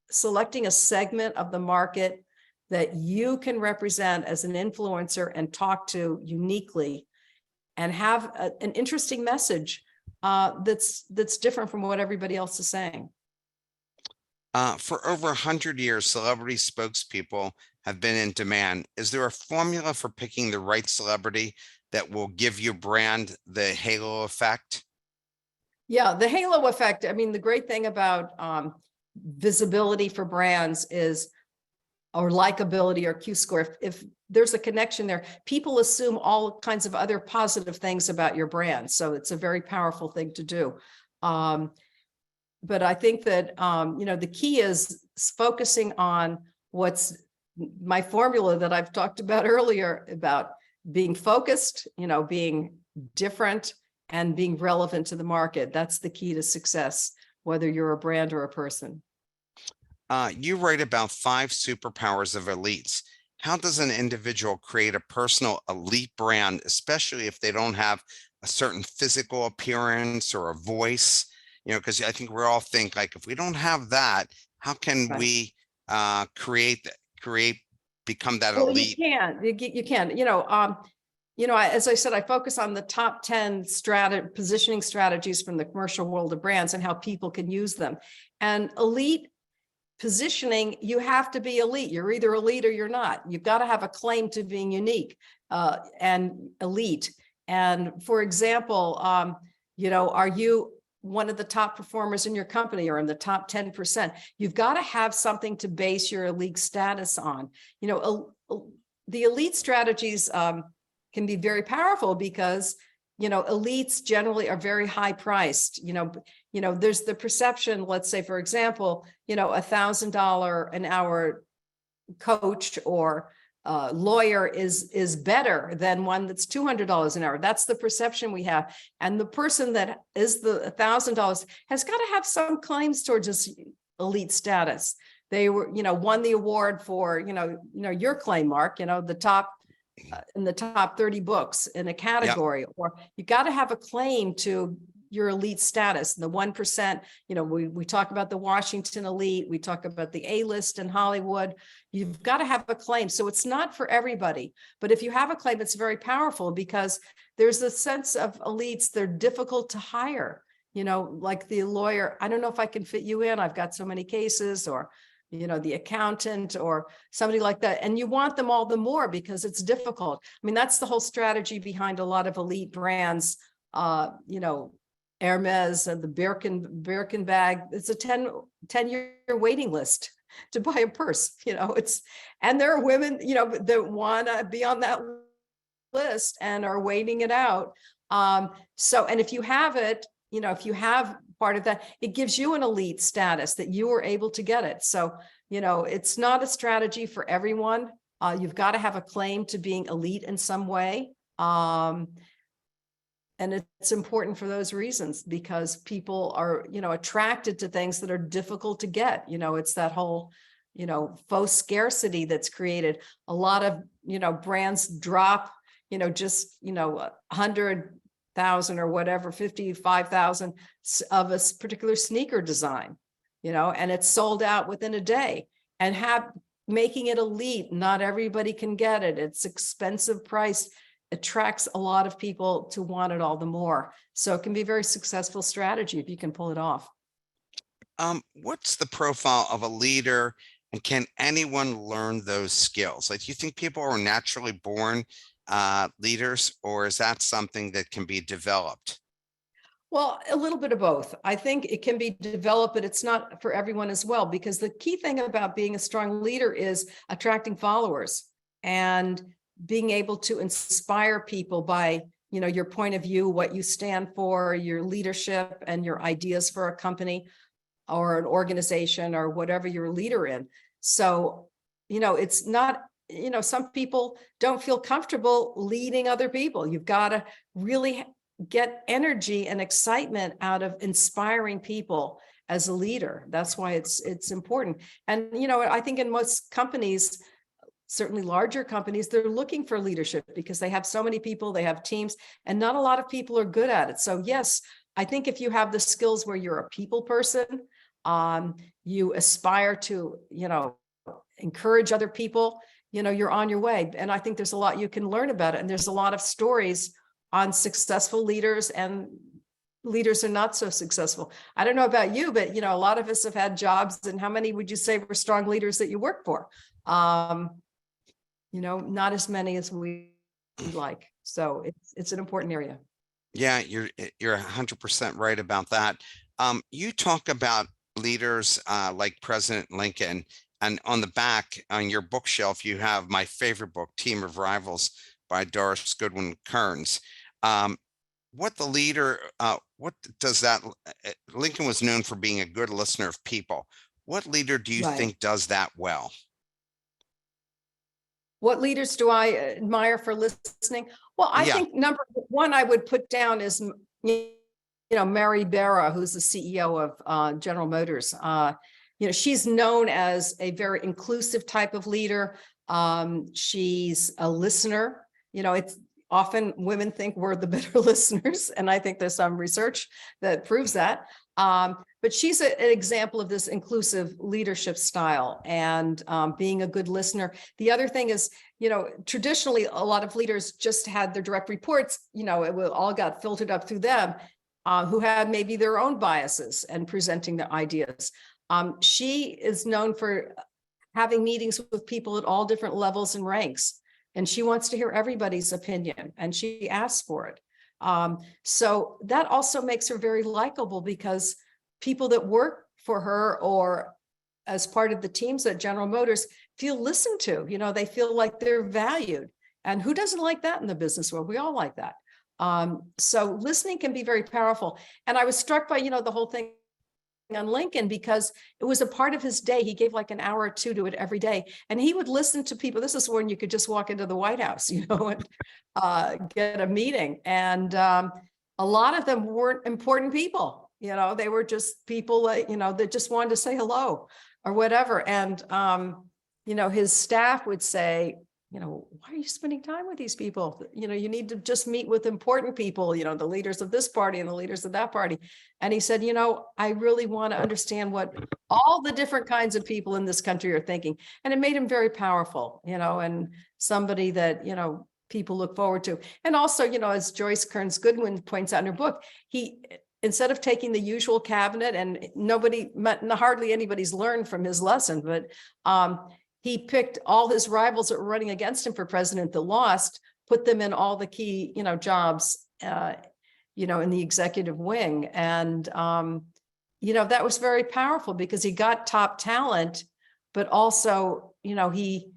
selecting a segment of the market that you can represent as an influencer and talk to uniquely and have an interesting message that's different from what everybody else is saying. For over 100 years, celebrity spokespeople have been in demand. Is there a formula for picking the right celebrity that will give your brand the halo effect? Yeah, the halo effect. I mean, the great thing about visibility for brands is, or likability or Q-score, if there's a connection there, people assume all kinds of other positive things about your brand. So it's a very powerful thing to do. But I think that, the key is focusing on what's my formula that I've talked about earlier about being focused, being different and being relevant to the market. That's the key to success, whether you're a brand or a person. You write about 5 superpowers of elites. How does an individual create a personal elite brand, especially if they don't have a certain physical appearance or a voice? Because I think we all think like, if we don't have that, how can Right. we become that Well, elite? you can, as I said, I focus on the top 10 positioning strategies from the commercial world of brands and how people can use them. And elite positioning, you have to be elite. You're either elite or you're not. You've got to have a claim to being unique and elite. And for example, are you one of the top performers in your company or in the top 10%? You've got to have something to base your elite status on. The elite strategies can be very powerful because, elites generally are very high priced. There's the perception, let's say, for example, $1,000 an hour coach or lawyer is better than one that's $200 an hour. That's the perception we have. And the person that is the $1,000 has got to have some claims towards this elite status. They were, won the award for, your claim, Mark, the top in the top 30 books in a category, or you got to have a claim to your elite status. And the 1%, we talk about the Washington elite, we talk about the A-list in Hollywood. You've got to have a claim. So it's not for everybody, but if you have a claim, it's very powerful because there's a sense of elites. They're difficult to hire, like the lawyer. I don't know if I can fit you in. I've got so many cases, or the accountant or somebody like that. And you want them all the more because it's difficult. I mean, that's the whole strategy behind a lot of elite brands, Hermes and the Birkin bag. It's a 10-year waiting list to buy a purse, and there are women, that want to be on that list and are waiting it out. And if you have it, if you have part of that, it gives you an elite status that you were able to get it. So, it's not a strategy for everyone. You've got to have a claim to being elite in some way. And it's important for those reasons because people are, attracted to things that are difficult to get. It's that whole, faux scarcity that's created. A lot of, brands drop, just, 100,000 or whatever, 55,000 of a particular sneaker design, and it's sold out within a day. And making it elite, not everybody can get it. It's expensive price. Attracts a lot of people to want it all the more. So it can be a very successful strategy if you can pull it off. What's the profile of a leader, and can anyone learn those skills? Like, do you think people are naturally born leaders, or is that something that can be developed? Well, a little bit of both. I think it can be developed, but it's not for everyone as well, because the key thing about being a strong leader is attracting followers and being able to inspire people by, your point of view, what you stand for, your leadership and your ideas for a company or an organization or whatever you're a leader in. So, it's not, some people don't feel comfortable leading other people. You've got to really get energy and excitement out of inspiring people as a leader. That's why it's important. And, I think in most companies, certainly larger companies, they're looking for leadership because they have so many people, they have teams, and not a lot of people are good at it. So yes, I think if you have the skills where you're a people person, you aspire to, encourage other people, you're on your way. And I think there's a lot you can learn about it. And there's a lot of stories on successful leaders and leaders are not so successful. I don't know about you, but, a lot of us have had jobs, and how many would you say were strong leaders that you work for? Not as many as we like. So it's an important area. Yeah, you're 100% right about that. You talk about leaders like President Lincoln, and on the back on your bookshelf, you have my favorite book, Team of Rivals by Doris Goodwin Kearns. What does that, Lincoln was known for being a good listener of people. What leader do you think does that well? What leaders do I admire for listening? Well, I think number one I would put down is, Mary Barra, who's the CEO of General Motors. She's known as a very inclusive type of leader. She's a listener. It's often women think we're the better listeners, and I think there's some research that proves that. But she's an example of this inclusive leadership style and being a good listener. The other thing is, traditionally, a lot of leaders just had their direct reports, it all got filtered up through them, who had maybe their own biases and presenting their ideas. She is known for having meetings with people at all different levels and ranks, and she wants to hear everybody's opinion, and she asks for it. So that also makes her very likable because people that work for her or as part of the teams at General Motors feel listened to. They feel like they're valued, and who doesn't like that in the business world? We all like that. So listening can be very powerful. And I was struck by, the whole thing on Lincoln because it was a part of his day. He gave like an hour or two to it every day. And he would listen to people. This is when you could just walk into the White House, and get a meeting. And a lot of them weren't important people. They were just people that just wanted to say hello or whatever. And, his staff would say, why are you spending time with these people? You need to just meet with important people, the leaders of this party and the leaders of that party. And he said, I really want to understand what all the different kinds of people in this country are thinking. And it made him very powerful, and somebody that, people look forward to. And also, as Joyce Kearns Goodwin points out in her book, instead of taking the usual cabinet, and hardly anybody's learned from his lesson, but he picked all his rivals that were running against him for president that lost, put them in all the key, jobs, in the executive wing. And, that was very powerful because he got top talent, but also, he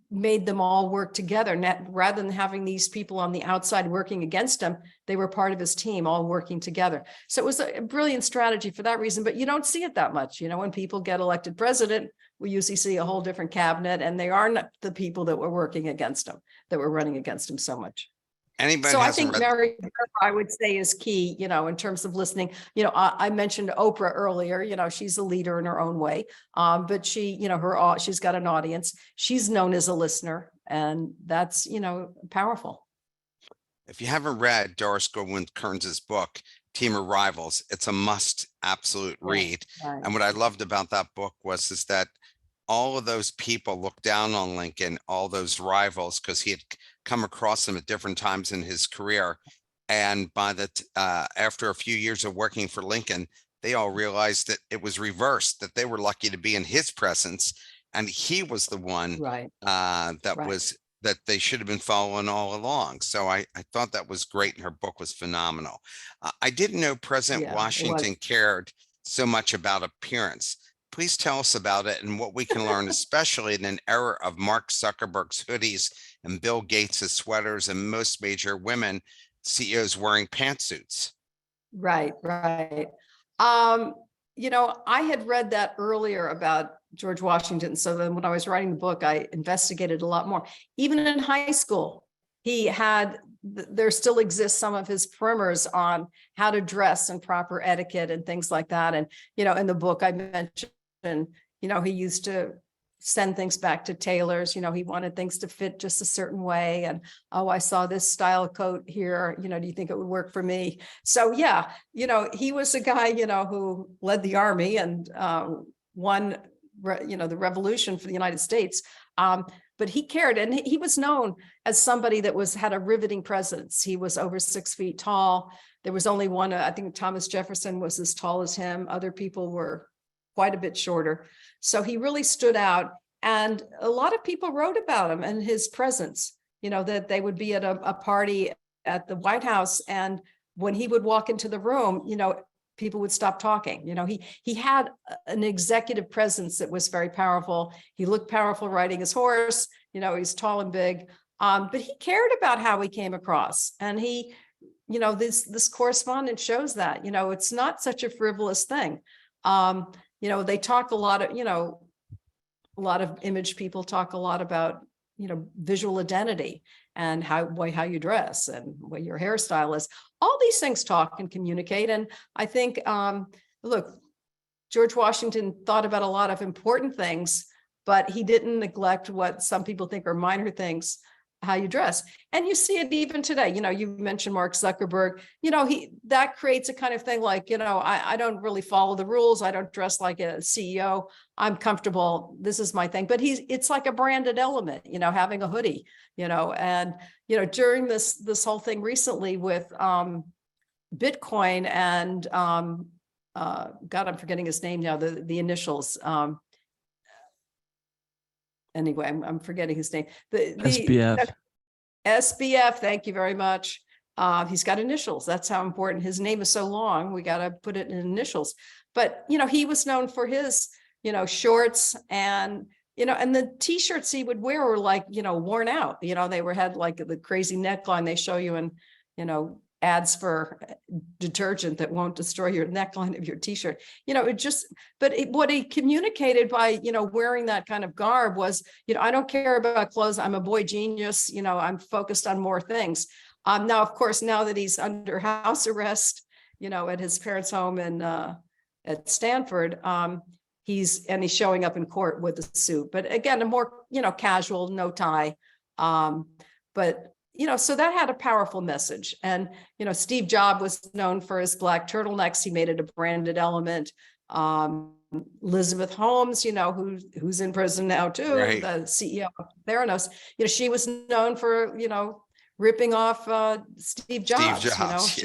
made them all work together. Rather than having these people on the outside working against him, they were part of his team, all working together. So it was a brilliant strategy for that reason, but you don't see it that much. When people get elected president, we usually see a whole different cabinet, and they are not the people that were working against him, that were running against him so much. Anybody So I hasn't think read, Mary, I would say, is key, in terms of listening. I mentioned Oprah earlier, she's a leader in her own way. But she, she's got an audience. She's known as a listener, and that's, powerful. if you haven't read Doris Goodwin Kearns's book, Team of Rivals, it's a must absolute read. Right. And what I loved about that book is that all of those people looked down on Lincoln, all those rivals, because he had come across them at different times in his career. And after a few years of working for Lincoln, they all realized that it was reversed, that they were lucky to be in his presence, and he was the one Right. that they should have been following all along. So I thought that was great, and her book was phenomenal. I didn't know President Yeah, Washington cared so much about appearance. Please tell us about it and what we can learn, especially in an era of Mark Zuckerberg's hoodies and Bill Gates's sweaters and most major women CEOs wearing pantsuits. Right. I had read that earlier about George Washington. So then when I was writing the book, I investigated a lot more. Even in high school, there still exists some of his primers on how to dress and proper etiquette and things like that. And, in the book I mentioned, he used to send things back to tailors. He wanted things to fit just a certain way. And, oh, I saw this style coat here. Do you think it would work for me? So, yeah, he was a guy, who led the army and won, the revolution for the United States. But he cared, and he was known as somebody that had a riveting presence. He was over 6 feet tall. There was only one, I think Thomas Jefferson was as tall as him. Other people were quite a bit shorter. So he really stood out. And a lot of people wrote about him and his presence, that they would be at a party at the White House. And when he would walk into the room, people would stop talking. He had an executive presence that was very powerful. He looked powerful riding his horse. He's tall and big, but he cared about how he came across. And he, this correspondence shows that, it's not such a frivolous thing. They talk a lot of image people talk a lot about, visual identity and how you dress and what your hairstyle is. All these things talk and communicate. And I think, look, George Washington thought about a lot of important things, but he didn't neglect what some people think are minor things, how you dress. And you see it even today. You mentioned Mark Zuckerberg, that creates a kind of thing like, I don't really follow the rules. I don't dress like a CEO. I'm comfortable. This is my thing. But it's like a branded element, having a hoodie, and, during this whole thing recently with Bitcoin and God, I'm forgetting his name now, the initials. Anyway, I'm forgetting his name. The SBF. SBF, thank you very much. He's got initials. That's how important. His name is so long. We got to put it in initials. But, he was known for his, shorts and, and the t-shirts he would wear were like, worn out. They had like the crazy neckline they show you in, ads for detergent that won't destroy your neckline of your t-shirt. What he communicated by, wearing that kind of garb was, I don't care about clothes. I'm a boy genius. I'm focused on more things. Now, of course, now that he's under house arrest, at his parents' home at Stanford, he's showing up in court with a suit, but again, a more, casual, no tie. So that had a powerful message. And, Steve Jobs was known for his black turtlenecks. He made it a branded element. Elizabeth Holmes, who's in prison now too, Right. the CEO of Theranos, she was known for, ripping off Steve Jobs. Steve Jobs,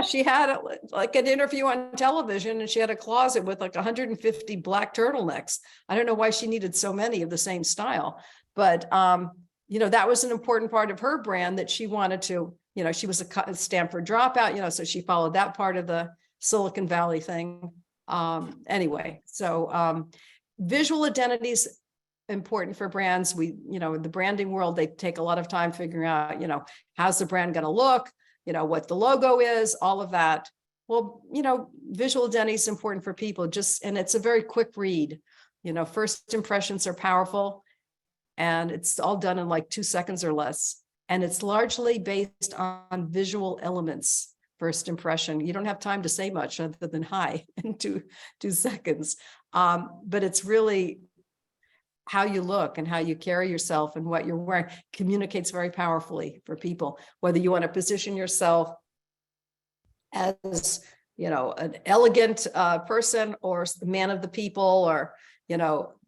She had like an interview on television, and she had a closet with like 150 black turtlenecks. I don't know why she needed so many of the same style, but that was an important part of her brand that she wanted to, she was a Stanford dropout, so she followed that part of the Silicon Valley thing. Visual identity is important for brands. In the branding world, they take a lot of time figuring out, how's the brand going to look, what the logo is, all of that. Well, visual identity is important for people, and it's a very quick read. First impressions are powerful, and it's all done in like 2 seconds or less. And it's largely based on visual elements. First impression, you don't have time to say much other than hi in two seconds. But it's really how you look and how you carry yourself and what you're wearing communicates very powerfully for people, whether you want to position yourself as, an elegant person, or man of the people, or,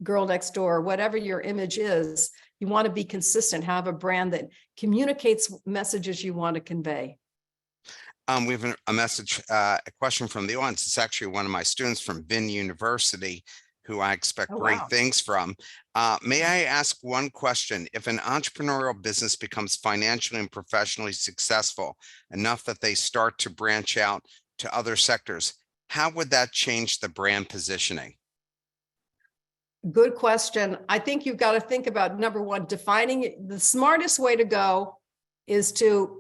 girl next door, whatever your image is. You want to be consistent, have a brand that communicates messages you want to convey. We have a question from the audience. It's actually one of my students from Vin University, who I expect great things from. May I ask one question? If an entrepreneurial business becomes financially and professionally successful enough that they start to branch out to other sectors, how would that change the brand positioning? Good question. I think you've got to think about, number one, defining it. The smartest way to go is to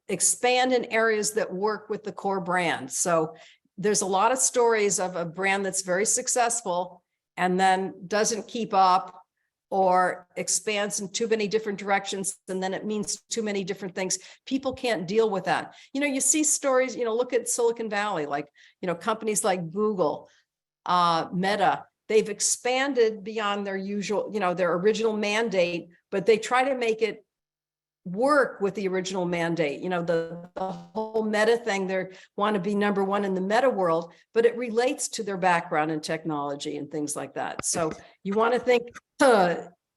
expand in areas that work with the core brand. So there's a lot of stories of a brand that's very successful and then doesn't keep up, or expands in too many different directions, and then it means too many different things. People can't deal with that. You see stories, look at Silicon Valley, like, companies like Google, Meta, they've expanded beyond their usual, their original mandate, but they try to make it work with the original mandate. The whole Meta thing, they want to be number one in the Meta world, but it relates to their background in technology and things like that. So you want to think,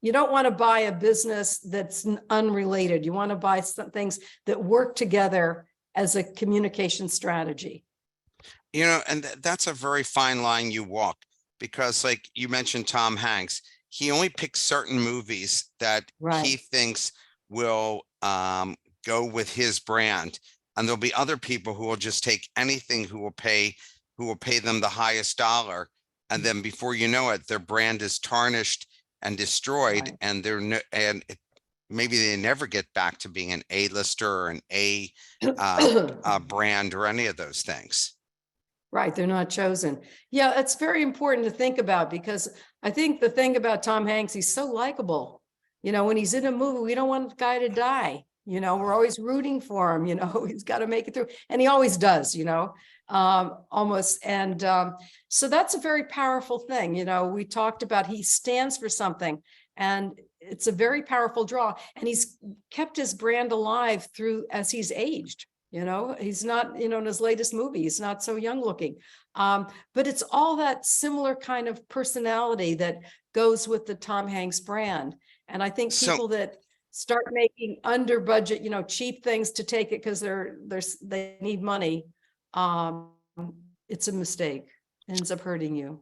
you don't want to buy a business that's unrelated. You want to buy some things that work together as a communication strategy. And that's a very fine line you walk, because like you mentioned, Tom Hanks, he only picks certain movies that he thinks will go with his brand. And there'll be other people who will just take anything, who will pay them the highest dollar. And then before you know it, their brand is tarnished and destroyed. And maybe they never get back to being an A-lister or an A brand or any of those things. Right. They're not chosen. Yeah, it's very important to think about, because I think the thing about Tom Hanks, he's so likable. When he's in a movie, we don't want the guy to die. We're always rooting for him. He's got to make it through. And he always does, almost. And so that's a very powerful thing. We talked about, he stands for something, and it's a very powerful draw. And he's kept his brand alive as he's aged. He's not, in his latest movie, he's not so young looking. But it's all that similar kind of personality that goes with the Tom Hanks brand. And I think people that start making under budget, cheap things to take it because they need money, it's a mistake. It ends up hurting you.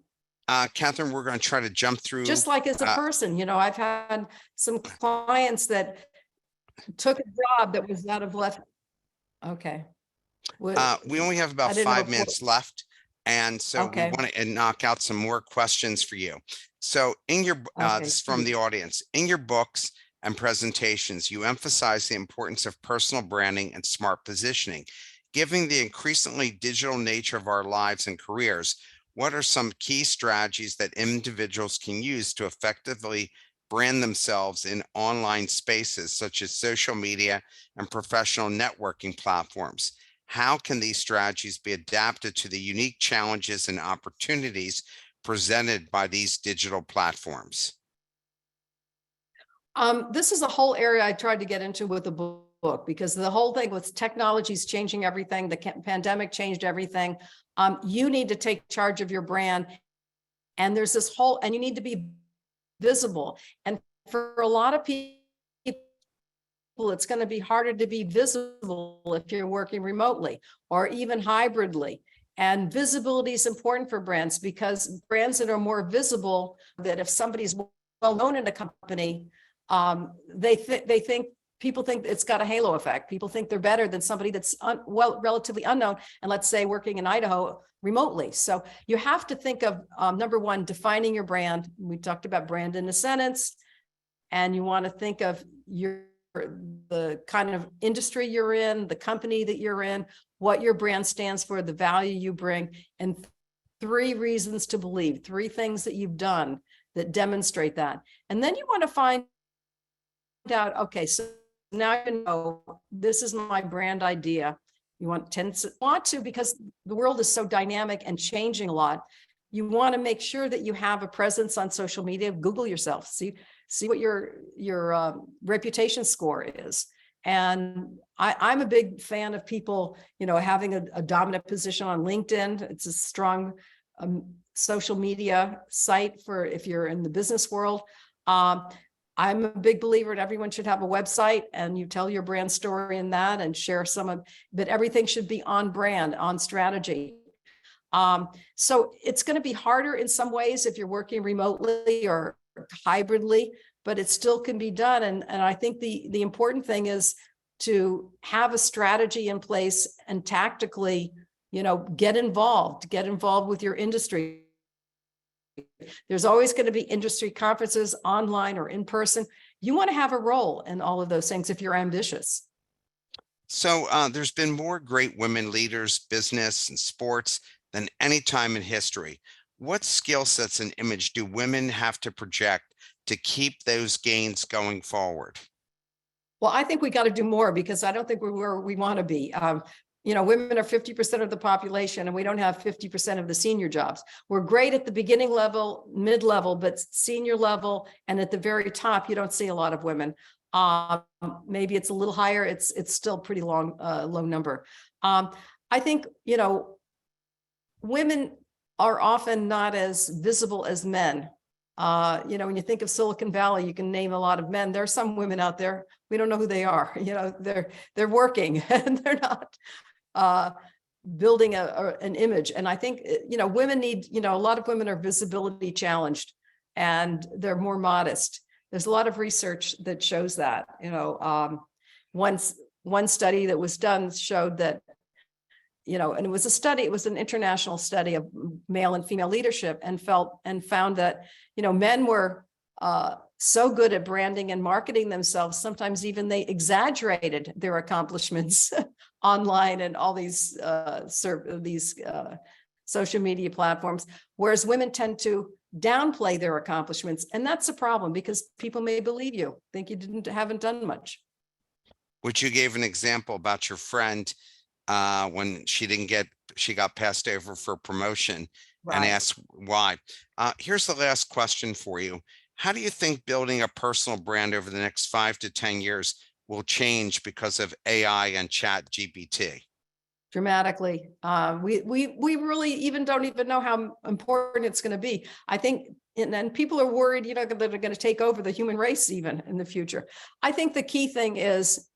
Catherine, we're going to try to jump through. Just like as a person, I've had some clients that took a job that was out of left. Okay. We only have about 5 minutes left. And so we want to knock out some more questions for you. So in your, this is from the audience, in your books, and presentations, you emphasize the importance of personal branding and smart positioning. Given the increasingly digital nature of our lives and careers, what are some key strategies that individuals can use to effectively brand themselves in online spaces such as social media and professional networking platforms? How can these strategies be adapted to the unique challenges and opportunities presented by these digital platforms? This is a whole area I tried to get into with the book, because the whole thing with technology is changing everything. The pandemic changed everything. You need to take charge of your brand. And there's this whole, and you need to be visible. And for a lot of people, it's going to be harder to be visible if you're working remotely or even hybridly. And visibility is important for brands, because brands that are more visible, that if somebody's well known in a company, they think people think it's got a halo effect. People think they're better than somebody that's relatively unknown, and let's say working in Idaho remotely. So you have to think of number one, defining your brand. We talked about brand in a sentence, and you want to think of the kind of industry you're in, the company that you're in, what your brand stands for, the value you bring, and 3 reasons to believe, 3 things that you've done that demonstrate that. And then you want to find out, okay, so now you know this is my brand idea. You want to, because the world is so dynamic and changing a lot. You want to make sure that you have a presence on social media. Google yourself, see what your reputation score is. And I'm a big fan of people, having a dominant position on LinkedIn. It's a strong social media site for if you're in the business world. I'm a big believer that everyone should have a website, and you tell your brand story in that and share but everything should be on brand, on strategy. So it's going to be harder in some ways if you're working remotely or hybridly, but it still can be done. And I think the important thing is to have a strategy in place and tactically, get involved with your industry. There's always going to be industry conferences online or in person. You want to have a role in all of those things if you're ambitious. So there's been more great women leaders, business and sports than any time in history. What skill sets and image do women have to project to keep those gains going forward? Well, I think we got to do more, because I don't think we're where we want to be. Women are 50% of the population, and we don't have 50% of the senior jobs. We're great at the beginning level, mid-level, but senior level and at the very top, you don't see a lot of women. Maybe it's a little higher. It's still pretty low number. I think, women are often not as visible as men. When you think of Silicon Valley, you can name a lot of men. There are some women out there, we don't know who they are. They're working and they're not building an image. And I think, women need, a lot of women are visibility challenged and they're more modest. There's a lot of research that shows that. One study that was done showed that, and it was an international study of male and female leadership, and found that, men were so good at branding and marketing themselves, sometimes even they exaggerated their accomplishments online and all these social media platforms, whereas women tend to downplay their accomplishments. And that's a problem, because people may believe you, think you haven't done much. Which you gave an example about your friend when she got passed over for promotion, Right. and asked why. Here's the last question for you. How do you think building a personal brand over the next 5 to 10 years will change because of AI and Chat GPT? Dramatically. We really don't even know how important it's going to be. I think, and people are worried, that they're going to take over the human race even in the future. I think the key thing is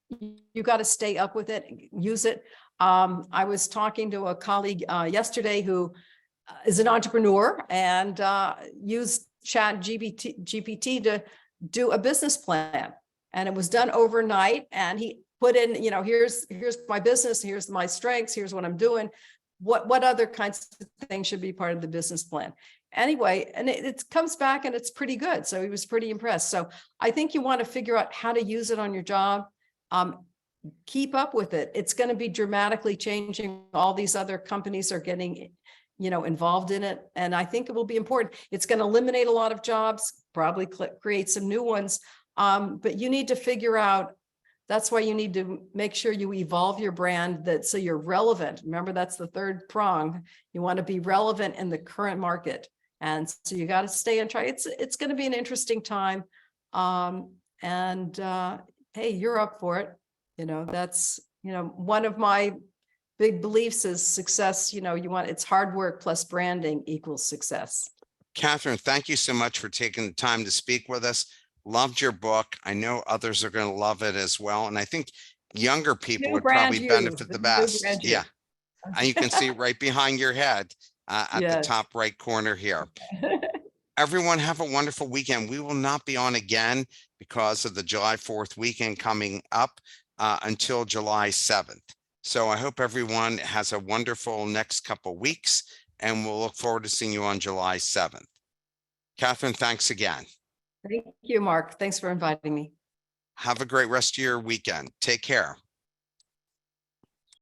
you got to stay up with it, use it. I was talking to a colleague yesterday who is an entrepreneur and used Chat GPT to do a business plan, and it was done overnight. And he put in, here's my business, here's my strengths, here's what I'm doing. What other kinds of things should be part of the business plan? anyway, and it comes back and it's pretty good. So he was pretty impressed. So I think you want to figure out how to use it on your job. Keep up with it. It's going to be dramatically changing. All these other companies are getting, involved in it. And I think it will be important. It's going to eliminate a lot of jobs, probably create some new ones. But you need to figure out, that's why you need to make sure you evolve your brand so you're relevant. Remember, that's the third prong. You want to be relevant in the current market. And so you got to stay and try. It's going to be an interesting time. Hey, you're up for it. That's, one of my big beliefs is success. It's hard work plus branding equals success. Catherine, thank you so much for taking the time to speak with us. Loved your book. I know others are going to love it as well. And I think younger people would probably benefit the best. Yeah. And you can see right behind your head at the top right corner here. Everyone have a wonderful weekend. We will not be on again because of the July 4th weekend coming up until July 7th. So I hope everyone has a wonderful next couple weeks, and we'll look forward to seeing you on July 7th. Catherine, thanks again. Thank you, Mark. Thanks for inviting me. Have a great rest of your weekend. Take care.